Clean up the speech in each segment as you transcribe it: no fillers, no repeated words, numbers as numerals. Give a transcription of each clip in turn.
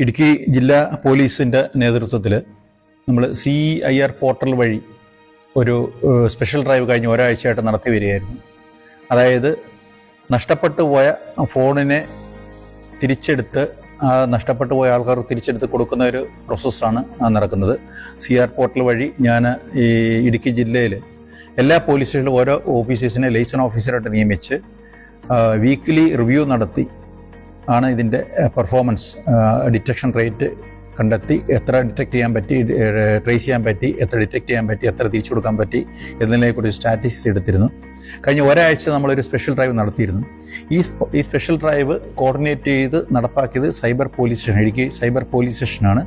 ഇടുക്കി ജില്ലാ പോലീസിൻ്റെ നേതൃത്വത്തിൽ നമ്മൾ CIR പോർട്ടൽ വഴി ഒരു സ്പെഷ്യൽ ഡ്രൈവ് കഴിഞ്ഞ് ഒരാഴ്ചയായിട്ട് നടത്തി വരികയായിരുന്നു. അതായത് നഷ്ടപ്പെട്ടു പോയ ഫോണിനെ തിരിച്ചെടുത്ത് നഷ്ടപ്പെട്ടു പോയ ആൾക്കാർക്ക് തിരിച്ചെടുത്ത് കൊടുക്കുന്ന ഒരു പ്രോസസ്സാണ് നടക്കുന്നത്. CIR പോർട്ടൽ വഴി ഞാൻ ഈ ഇടുക്കി ജില്ലയിൽ എല്ലാ പോലീസ് സ്റ്റേഷനിലും ഓരോ ഓഫീസേഴ്സിനെ ലൈസൺ ഓഫീസറായിട്ട് നിയമിച്ച് വീക്ക്ലി റിവ്യൂ നടത്തി ആണ് ഇതിൻ്റെ പെർഫോമൻസ് ഡിറ്റക്ഷൻ റേറ്റ് കണ്ടെത്തി എത്ര ഡിറ്റക്ട് ചെയ്യാൻ പറ്റി, ട്രേസ് ചെയ്യാൻ പറ്റി, എത്ര ഡിറ്റക്ട് ചെയ്യാൻ പറ്റി, എത്ര തിരിച്ചു കൊടുക്കാൻ പറ്റി എന്നതിനെക്കുറിച്ച് സ്റ്റാറ്റിസ്റ്റിക്സ് എടുത്തിരുന്നു. കഴിഞ്ഞ ഒരാഴ്ച നമ്മളൊരു സ്പെഷ്യൽ ഡ്രൈവ് നടത്തിയിരുന്നു. ഈ സ്പെഷ്യൽ ഡ്രൈവ് കോർഡിനേറ്റ് ചെയ്ത് നടപ്പാക്കിയത് cyber police station, Idukki cyber police സ്റ്റേഷനാണ്.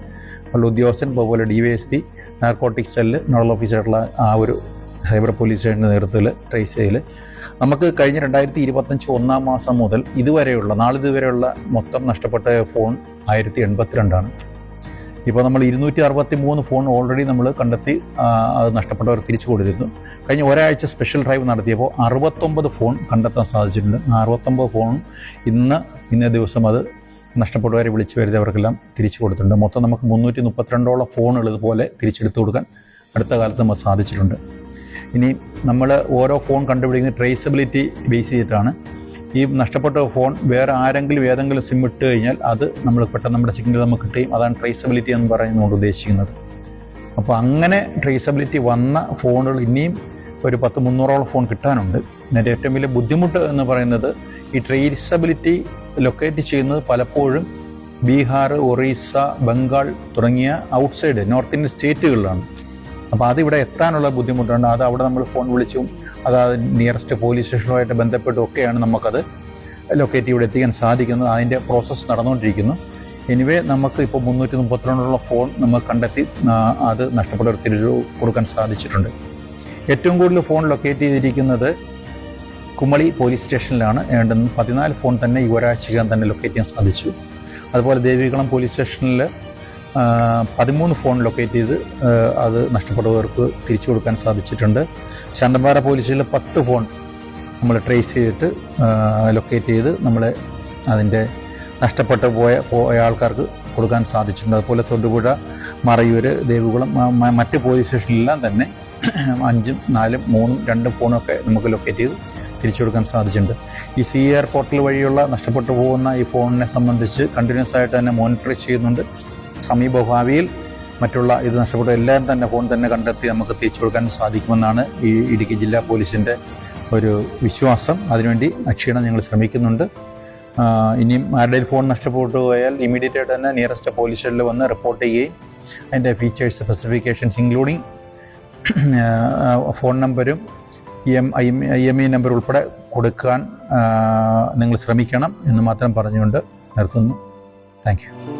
ഉള്ള ഉദ്യോഗസ്ഥൻ അതുപോലെ DYSP, നാർക്കോട്ടിക് സെല്ല്, നോഡൽ ഓഫീസറായിട്ടുള്ള ആ ഒരു സൈബർ പോലീസ് സ്റ്റേഷൻ്റെ നേതൃത്വത്തിൽ ട്രേസ് ചെയ്യൽ നമുക്ക് കഴിഞ്ഞ 2025 1 മാസം മുതൽ ഇതുവരെയുള്ള നാളിതുവരെയുള്ള മൊത്തം നഷ്ടപ്പെട്ട ഫോൺ 1082ആണ്. ഇപ്പോൾ നമ്മൾ 263 ഫോൺ ഓൾറെഡി നമ്മൾ കണ്ടെത്തി അത് നഷ്ടപ്പെട്ടവർ തിരിച്ചു കൊടുത്തിരുന്നു. കഴിഞ്ഞ ഒരാഴ്ച സ്പെഷ്യൽ ഡ്രൈവ് നടത്തിയപ്പോൾ 69 ഫോൺ കണ്ടെത്താൻ സാധിച്ചിട്ടുണ്ട്. 69 ഫോൺ ഇന്നേ ദിവസം അത് നഷ്ടപ്പെട്ടവരെ വിളിച്ചു വരുത്തിയവർക്കെല്ലാം തിരിച്ചു കൊടുത്തിട്ടുണ്ട്. മൊത്തം നമുക്ക് 332ഓളം ഫോണുകൾ ഇതുപോലെ തിരിച്ചെടുത്തു കൊടുക്കാൻ അടുത്ത കാലത്ത് നമുക്ക് സാധിച്ചിട്ടുണ്ട്. ഇനി നമ്മൾ ഓരോ ഫോൺ കണ്ടുപിടിക്കുന്ന ട്രേസബിലിറ്റി ബേസ് ചെയ്തിട്ടാണ്. ഈ നഷ്ടപ്പെട്ട ഫോൺ വേറെ ആരെങ്കിലും ഏതെങ്കിലും സിം ഇട്ട് കഴിഞ്ഞാൽ അത് നമ്മൾ പെട്ടെന്ന് നമ്മുടെ സിഗ്നൽ നമുക്ക് കിട്ടുകയും അതാണ് ട്രേസബിലിറ്റി എന്ന് പറയുന്നതുകൊണ്ട് ഉദ്ദേശിക്കുന്നത്. അപ്പോൾ അങ്ങനെ ട്രേസബിലിറ്റി വന്ന ഫോണുകൾ ഇനിയും ഒരു 300ഓളം ഫോൺ കിട്ടാനുണ്ട്. അതിൻ്റെ ഏറ്റവും വലിയ ബുദ്ധിമുട്ട് എന്ന് പറയുന്നത് ഈ ട്രേസബിലിറ്റി ലൊക്കേറ്റ് ചെയ്യുന്നത് പലപ്പോഴും ബീഹാർ, ഒറീസ, ബംഗാൾ തുടങ്ങിയ ഔട്ട്സൈഡ് നോർത്ത് ഇന്ത്യൻ സ്റ്റേറ്റുകളിലാണ്. അപ്പോൾ അതിവിടെ എത്താനുള്ള ബുദ്ധിമുട്ടുണ്ട്. അത് അവിടെ നമ്മൾ ഫോൺ വിളിച്ചും അതായത് നിയറസ്റ്റ് പോലീസ് സ്റ്റേഷനുമായിട്ട് ബന്ധപ്പെട്ടും ഒക്കെയാണ് നമുക്കത് ലൊക്കേറ്റ് ഇവിടെ എത്തിക്കാൻ സാധിക്കുന്നത്. അതിൻ്റെ പ്രോസസ്സ് നടന്നുകൊണ്ടിരിക്കുന്നു. എനിവേ നമുക്ക് ഇപ്പോൾ 332ഓളം ഫോൺ നമ്മൾ കണ്ടെത്തി അത് നഷ്ടപ്പെട്ടവർ തിരിച്ചു കൊടുക്കാൻ സാധിച്ചിട്ടുണ്ട്. ഏറ്റവും കൂടുതൽ ഫോൺ ലൊക്കേറ്റ് ചെയ്തിരിക്കുന്നത് കുമളി പോലീസ് സ്റ്റേഷനിലാണ്. ഏതാണ്ട് 14 ഫോൺ തന്നെ ഈ ഒരാഴ്ചക്കകം തന്നെ ലൊക്കേറ്റ് ചെയ്യാൻ സാധിച്ചു. അതുപോലെ ദേവികുളം പോലീസ് സ്റ്റേഷനിൽ 13 ഫോൺ ലൊക്കേറ്റ് ചെയ്ത് അത് നഷ്ടപ്പെട്ടവർക്ക് തിരിച്ചു കൊടുക്കാൻ സാധിച്ചിട്ടുണ്ട്. ശാന്തമ്പാറ പോലീസിൽ 10 ഫോൺ നമ്മൾ ട്രേസ് ചെയ്തിട്ട് ലൊക്കേറ്റ് ചെയ്ത് നമ്മൾ അതിൻ്റെ നഷ്ടപ്പെട്ടു പോയ ആൾക്കാർക്ക് കൊടുക്കാൻ സാധിച്ചിട്ടുണ്ട്. അതുപോലെ തൊടുപുഴ, മറയൂർ, ദേവികുളം മറ്റ് പോലീസ് സ്റ്റേഷനിലെല്ലാം തന്നെ 5, 4, 3, 2 ഫോണൊക്കെ നമുക്ക് ലൊക്കേറ്റ് ചെയ്ത് തിരിച്ചു കൊടുക്കാൻ സാധിച്ചിട്ടുണ്ട്. ഈ CIR പോർട്ടൽ വഴിയുള്ള നഷ്ടപ്പെട്ടു പോകുന്ന ഈ ഫോണിനെ സംബന്ധിച്ച് കണ്ടിന്യൂസ് ആയിട്ട് തന്നെ മോണിറ്റർ ചെയ്യുന്നുണ്ട്. സമീപഭാവിയിൽ മറ്റുള്ള ഇത് നഷ്ടപ്പെട്ട എല്ലാം തന്നെ ഫോൺ തന്നെ കണ്ടെത്തി നമുക്ക് തിരിച്ചു കൊടുക്കാൻ സാധിക്കുമെന്നാണ് ഈ ഇടുക്കി ജില്ലാ പോലീസിൻ്റെ ഒരു വിശ്വാസം. അതിനുവേണ്ടി അക്ഷീണം ഞങ്ങൾ ശ്രമിക്കുന്നുണ്ട്. ഇനിയും ആരുടെയും ഫോൺ നഷ്ടപ്പെട്ടു പോയാൽ ഇമീഡിയറ്റ് ആയിട്ട് തന്നെ നിയറസ്റ്റ് പോലീസ് സ്റ്റേഷനിൽ വന്ന് റിപ്പോർട്ട് ചെയ്യുകയും അതിൻ്റെ ഫീച്ചേഴ്സ്, സ്പെസിഫിക്കേഷൻസ് ഇൻക്ലൂഡിങ് ഫോൺ നമ്പരും IMEI നമ്പർ ഉൾപ്പെടെ കൊടുക്കാൻ നിങ്ങൾ ശ്രമിക്കണം എന്ന് മാത്രം പറഞ്ഞുകൊണ്ട് നിർത്തുന്നു. Thank you.